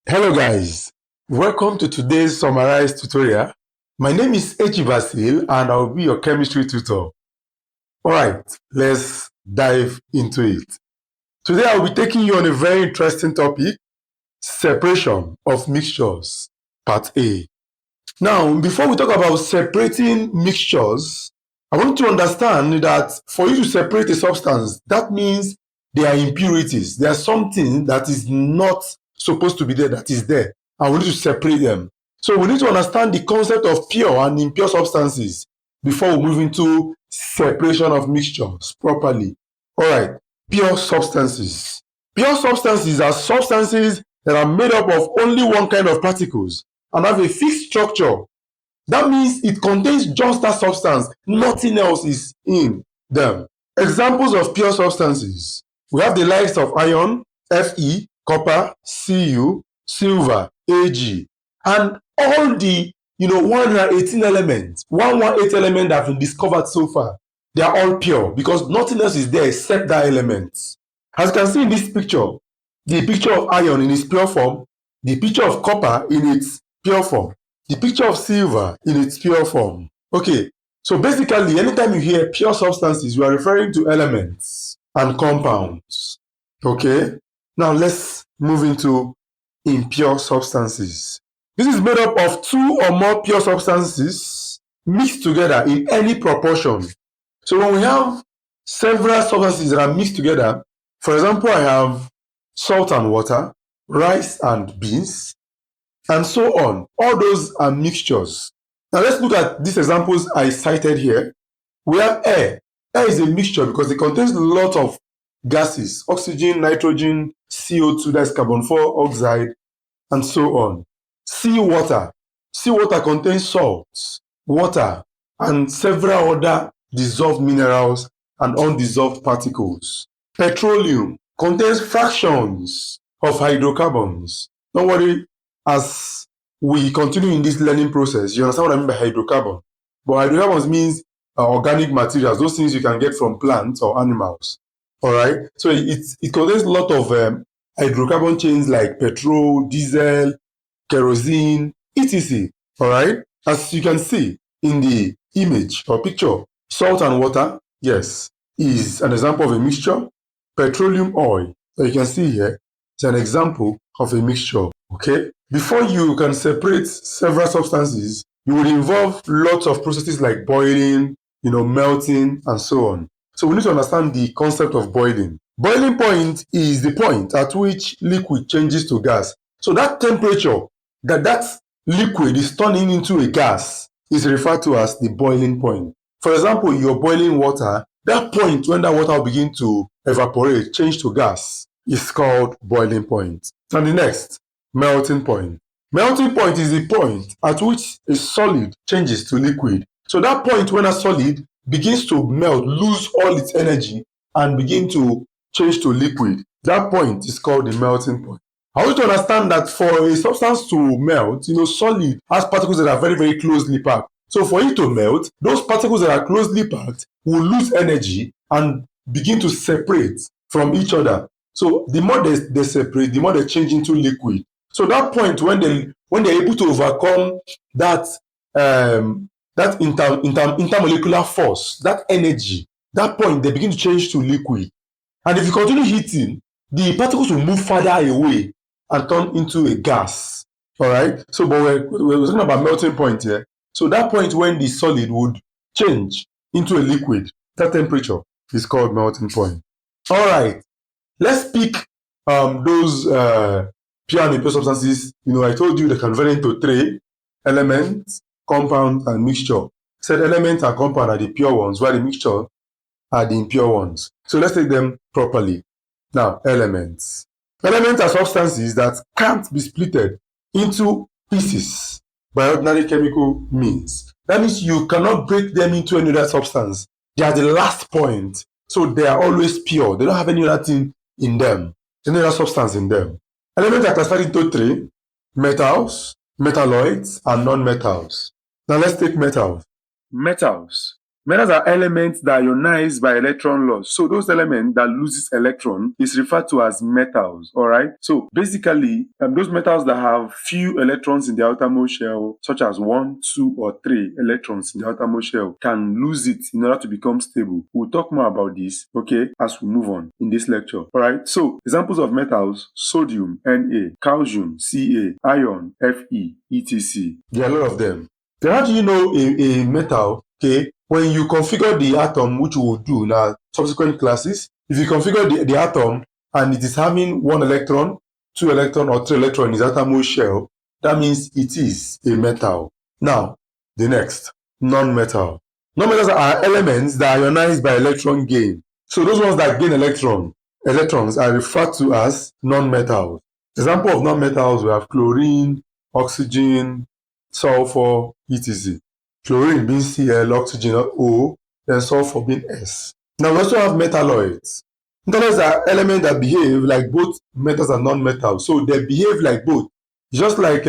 Hello guys, welcome to today's summarized tutorial. My name is Basil and I'll be your chemistry tutor. Alright, let's dive into it. Today I'll be taking you on a very interesting topic, separation of mixtures, part A. Now, before we talk about separating mixtures, I want you to understand that for you to separate a substance, that means there are impurities. There's something that is not supposed to be there that is there, and we need to separate them. So we need to understand the concept of pure and impure substances before we move into separation of mixtures properly. All right, pure substances. Pure substances are substances that are made up of only one kind of particles and have a fixed structure. That means it contains just that substance. Nothing else is in them. Examples of pure substances. We have the likes of iron, Fe, copper, Cu, silver, Ag, and all the 118 elements, 118 elements that have been discovered so far. They are all pure because nothing else is there except that element. As you can see in this picture, the picture of iron in its pure form, the picture of copper in its pure form, the picture of silver in its pure form. Okay, so basically, anytime you hear pure substances, you are referring to elements and compounds. Okay, now let's move into impure substances. This is made up of two or more pure substances mixed together in any proportion. So when we have several substances that are mixed together, for example, I have salt and water, rice and beans, and so on. All those are mixtures. Now let's look at these examples I cited here. We have air. Air is a mixture because it contains a lot of gases, oxygen, nitrogen, CO2, that's carbon 4 oxide, and so on. Seawater. Seawater contains salts, water, and several other dissolved minerals and undissolved particles. Petroleum contains fractions of hydrocarbons. Don't worry, as we continue in this learning process, you understand what I mean by hydrocarbon. But hydrocarbons means organic materials, those things you can get from plants or animals. All right, so it contains a lot of hydrocarbon chains like petrol, diesel, kerosene, etc. All right, as you can see in the image or picture, salt and water, yes, is an example of a mixture. Petroleum oil, that you can see here, is an example of a mixture. Okay, before you can separate several substances, you would involve lots of processes like boiling, melting, and so on. So we need to understand the concept of boiling. Boiling point is the point at which liquid changes to gas. So that temperature that liquid is turning into a gas is referred to as the boiling point. For example, you're boiling water, that point when that water will begin to evaporate, change to gas, is called boiling point. And the next, melting point. Melting point is the point at which a solid changes to liquid. So that point when a solid begins to melt, lose all its energy, and begin to change to liquid, that point is called the melting point. I want you to understand that for a substance to melt, solid has particles that are very, very closely packed. So for it to melt, those particles that are closely packed will lose energy and begin to separate from each other. So the more they separate, the more they change into liquid. So that point when they're able to overcome that intermolecular force, that energy, that point they begin to change to liquid. And if you continue heating, the particles will move further away and turn into a gas. All right. So, but we're talking about melting point here. So that point when the solid would change into a liquid, that temperature is called melting point. All right. Let's pick those pure and impure substances. I told you they can vary into three: elements, compound, and mixture. I said elements and compound are the pure ones, while the mixture are the impure ones. So let's take them properly. Now, elements. Elements are substances that can't be splitted into pieces by ordinary chemical means. That means you cannot break them into any other substance. They are the last point. So they are always pure. They don't have any other thing in them, any other substance in them. Elements are classified into three: metals, metalloids, and non-metals. Now let's take metals. Metals. Metals are elements that ionize by electron loss. So those elements that loses electron is referred to as metals, all right? So basically, those metals that have few electrons in the outermost shell, such as 1, 2, or 3 electrons in the outermost shell, can lose it in order to become stable. We'll talk more about this, okay, as we move on in this lecture, all right? So examples of metals: sodium, Na, calcium, Ca, iron, Fe, etc. There are a lot of them. Then how do you know a metal? Okay, when you configure the atom, which we will do in our subsequent classes, if you configure the atom and it is having 1 electron, 2 electron, or 3 electron in its outermost shell, that means it is a metal. Now, the next, non-metal. Non-metals are elements that are ionized by electron gain. So those ones that gain electrons are referred to as non-metals. Example of non-metals, we have chlorine, oxygen, sulfur, etc. Chlorine being Cl, oxygen O, then sulfur being S. Now we also have metalloids. Metalloids are elements that behave like both metals and non-metals. So they behave like both. Just like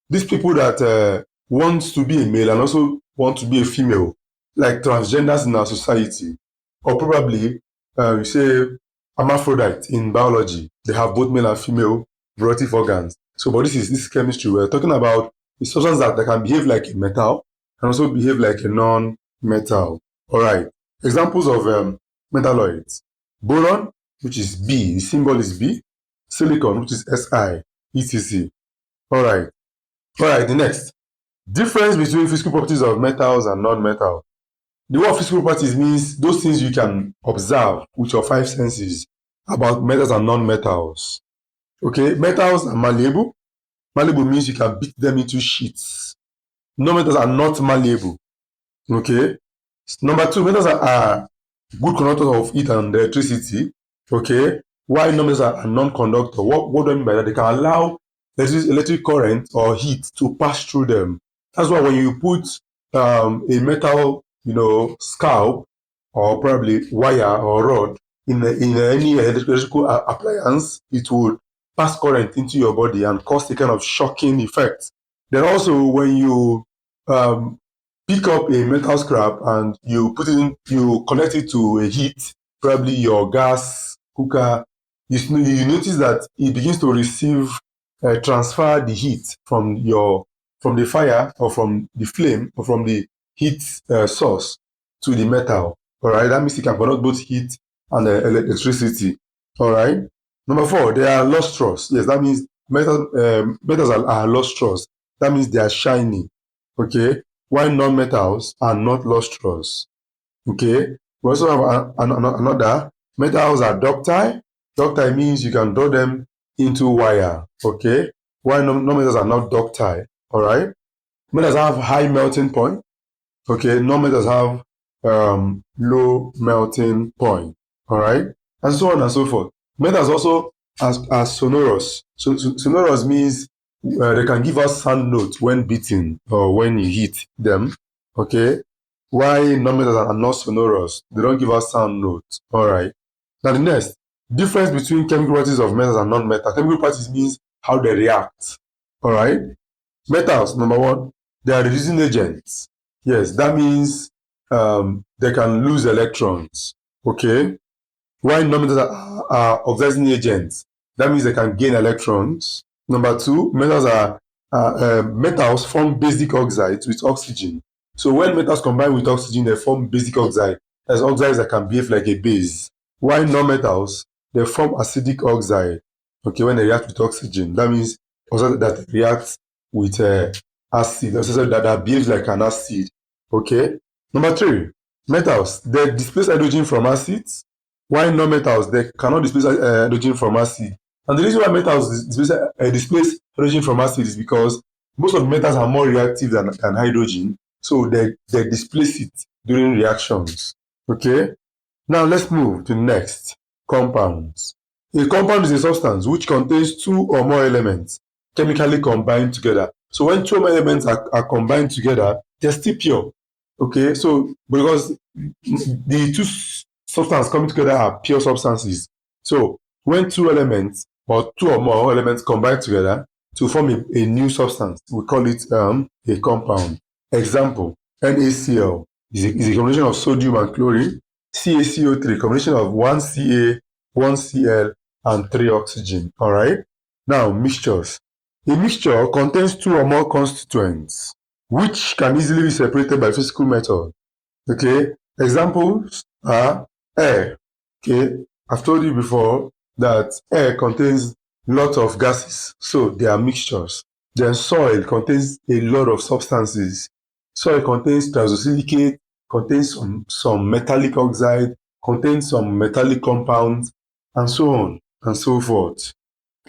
these people that want to be a male and also want to be a female, like transgenders in our society. Or probably you say hermaphrodite in biology. They have both male and female reproductive organs. So, but this is chemistry. We're talking about a substance that can behave like a metal and also behave like a non-metal. All right. Examples of metalloids: boron, which is B, the symbol is B; silicon, which is Si, etc. All right. The next. Difference between physical properties of metals and non-metals. The word physical properties means those things you can observe with your 5 senses about metals and non-metals. Okay, metals are malleable. Malleable means you can beat them into sheets. Non-metals are not malleable. Okay. Number 2, metals are good conductors of heat and electricity. Okay. While non-metals are non-conductor. What do I mean by that? They can allow electric current or heat to pass through them. That's why when you put a metal, scalp or probably wire or rod in any electrical appliance, it would pass current into your body and cause a kind of shocking effect. Then also when you pick up a metal scrap and you connect it to a heat, probably your gas cooker, you notice that it begins to transfer the heat from the fire or from the flame or from the heat source to the metal. All right, that means it can conduct both heat and electricity. All right. Number 4, they are lustrous. Yes, that means metals are lustrous. That means they are shiny. Okay, while non-metals are not lustrous. Okay, we also have another. Metals are ductile. Ductile means you can draw them into wire. Okay, while non-metals are not ductile. All right, metals have high melting point. Okay, non-metals have low melting point. All right, and so on and so forth. Metals also are sonorous. So sonorous means they can give us sound notes when beaten or when you hit them. Okay, why non-metals are not sonorous? They don't give us sound notes. All right. Now the next, difference between chemical properties of metals and non-metals. Chemical properties means how they react. All right. Metals, number 1, they are reducing agents. Yes, that means they can lose electrons. Okay. While non-metals are oxidizing agents, that means they can gain electrons. Number 2, metals form basic oxides with oxygen. So when metals combine with oxygen, they form basic oxide. That's oxides that can behave like a base. While non-metals, they form acidic oxide. Okay, when they react with oxygen, that means oxide that reacts with acid, that behaves like an acid. Okay. Number 3, metals, they displace hydrogen from acids, while non-metals, they cannot displace hydrogen from acid. And the reason why metals displace hydrogen from acid is because most of the metals are more reactive than hydrogen, so they displace it during reactions. Okay. Now let's move to the next, compounds. A compound is a substance which contains 2 or more elements chemically combined together. So when 2 elements are combined together, they're still pure. Okay, so because the 2 substances coming together are pure substances. So when 2 elements or 2 or more elements combine together to form a new substance, we call it a compound. Example, NaCl. is a combination of sodium and chlorine. CaCO3, combination of 1Ca, 1Cl, and 3 oxygen. All right. Now, mixtures. A mixture contains two or more constituents, which can easily be separated by physical method. Okay. Examples are air. Okay. I've told you before that air contains lots of gases, so they are mixtures. Then soil contains a lot of substances. Soil contains triazosilicate, contains some metallic oxide, contains some metallic compounds, and so on and so forth.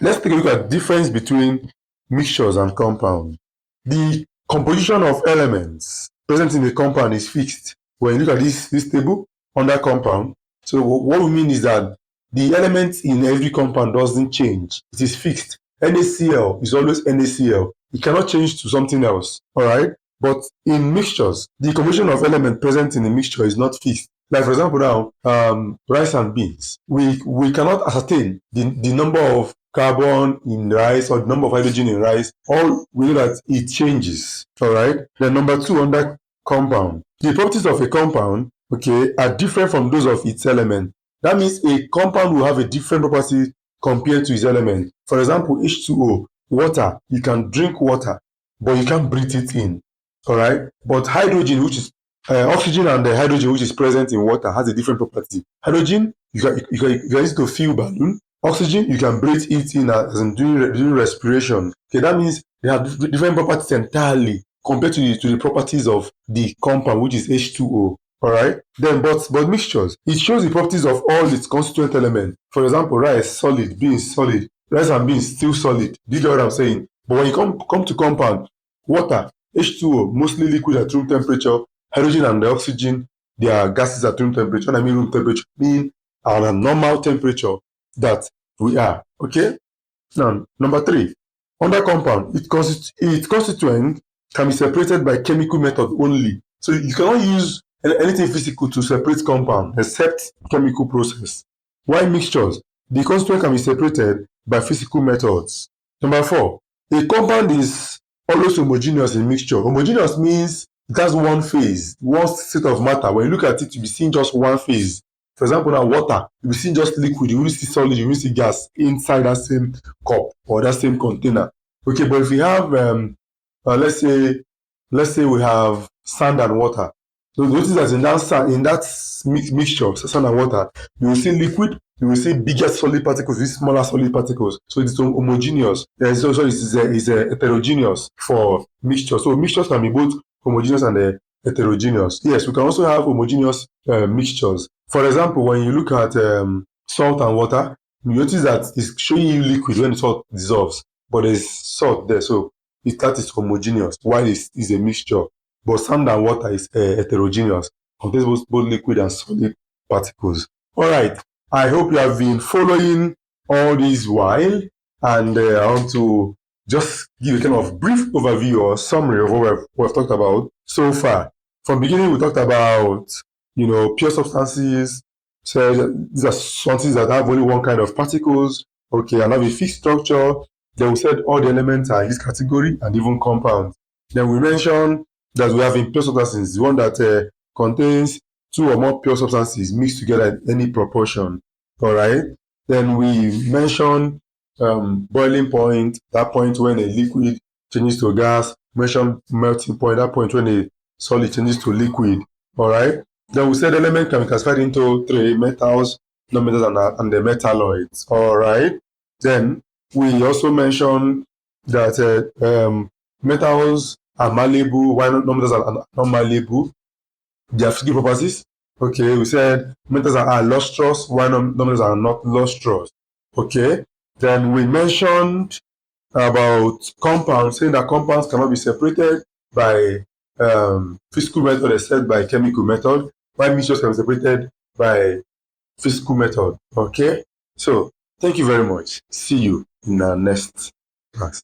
Let's take a look at the difference between mixtures and compounds. The composition of elements present in a compound is fixed. When you look at this table under compound, so what we mean is that the elements in every compound doesn't change. It is fixed. NaCl is always NaCl. It cannot change to something else. All right. But in mixtures, the composition of element present in a mixture is not fixed. Like for example now, rice and beans. We cannot ascertain the number of carbon in rice or the number of hydrogen in rice. All we know that it changes. All right. Then number two under compound. The properties of a compound, okay, are different from those of its element. That means a compound will have a different property compared to its element. For example, H2O, water. You can drink water, but you can't breathe it in. All right. But hydrogen, which is oxygen and the hydrogen, which is present in water, has a different property. Hydrogen, you can use it to fill balloon. Oxygen, you can breathe it in as in during respiration. Okay, that means they have different properties entirely compared to the properties of the compound, which is H2O. All right. Then, but mixtures, it shows the properties of all its constituent elements. For example, rice solid, beans solid, rice and beans still solid. Do you get what I'm saying? But when you come to compound, water, H2O, mostly liquid at room temperature. Hydrogen and the oxygen, they are gases at room temperature. And I mean room temperature, mean at a normal temperature that we are. Okay. Now, number three, under compound, its constituent can be separated by chemical method only. So you cannot use anything physical to separate compound except chemical process. While mixtures, the constituent can be separated by physical methods. Number four, a compound is always homogeneous in mixture. Homogeneous means it has one phase, one state of matter. When you look at it, you'll be seeing just one phase. For example, now water, you'll be seeing just liquid, you will see solid, you will see gas inside that same cup or that same container. Okay, but if we have, let's say we have sand and water. So notice that in that mixture, sand and water, you will see liquid, you will see bigger solid particles, these smaller solid particles. So it's homogeneous. So it's heterogeneous for mixture. So mixtures can be both homogeneous and heterogeneous. Yes, we can also have homogeneous mixtures. For example, when you look at salt and water, you notice that it's showing you liquid when the salt dissolves, but there's salt there, so that is homogeneous, while it's a mixture. But sand and water is heterogeneous, contains both liquid and solid particles. All right, I hope you have been following all this while, and I want to just give a kind of brief overview or summary of what we've talked about so far. From the beginning, we talked about, pure substances. So these are substances that have only one kind of particles, okay, and have a fixed structure. Then we said all the elements are in this category and even compounds. Then we mentioned that we have impure substances, the one that contains two or more pure substances mixed together in any proportion. All right. Then we mentioned boiling point, that point when a liquid changes to a gas. Mentioned melting point, that point when a solid changes to liquid. All right. Then we said element can be classified into three: metals, non-metals, and the metalloids. All right. Then we also mentioned that metals are malleable, while non-metals are not malleable. They have physical properties. Okay, we said metals are lustrous, while non-metals are not lustrous. Okay. Then we mentioned about compounds, saying that compounds cannot be separated by physical method except by chemical method, while mixtures can be separated by physical method. Okay, so thank you very much. See you in our next class.